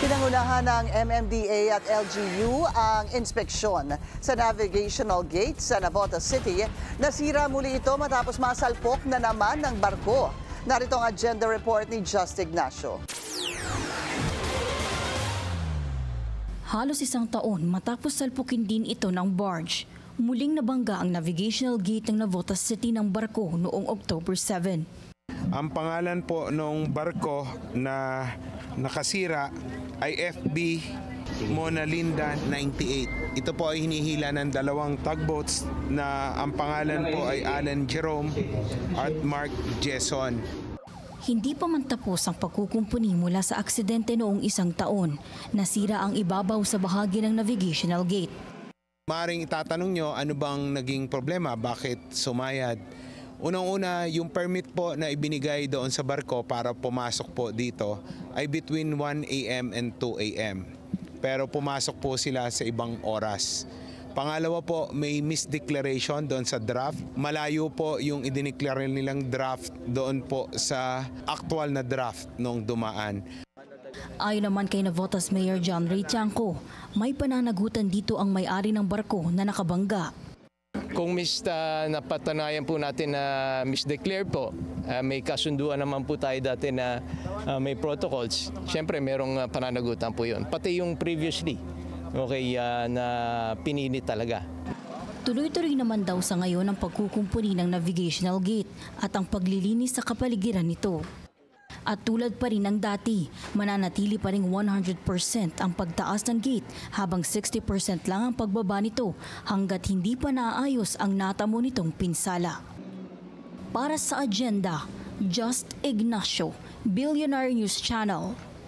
Pinangunahan ng MMDA at LGU ang inspeksyon sa Navigational Gate sa Navotas City. Nasira muli ito matapos masalpok na naman ng barko. Narito ang agenda report ni Just Ignacio. Halos isang taon matapos salpukin din ito ng barge. Muling nabangga ang Navigational Gate ng Navotas City ng barko noong October 7. Ang pangalan po ng barko na nakasira ay FB Mona Linda 98. Ito po ay hinihila ng dalawang tugboats na ang pangalan po ay Alan Jerome at Mark Jason. Hindi pa man tapos ang pagkukumpuni mula sa aksidente noong isang taon. Nasira ang ibabaw sa bahagi ng Navigational Gate. Maaaring itatanong nyo ano bang naging problema, bakit sumayad? Unang-una, yung permit po na ibinigay doon sa barko para pumasok po dito ay between 1 a.m. and 2 a.m. Pero pumasok po sila sa ibang oras. Pangalawa po, may misdeclaration doon sa draft. Malayo po yung idineclare nilang draft doon po sa actual na draft nung dumaan. Ayon naman kay Navotas Mayor John Ray Tiangco, may pananagutan dito ang may-ari ng barko na nakabangga. Kung napatunayan po natin na misdeclare po, may kasunduan naman po tayo dati na may protocols. Siyempre, merong pananagutan po yun. Pati yung previously, na pinili talaga. Tuloy-tuloy naman daw sa ngayon ang pagkukumpuni ng Navigational Gate at ang paglilinis sa kapaligiran nito. At tulad pa rin ng dati, mananatili pa rin 100% ang pagtaas ng gate habang 60% lang ang pagbaba nito hanggat hindi pa naayos ang natamo nitong pinsala. Para sa agenda, Just Ignacio, Billionaire News Channel.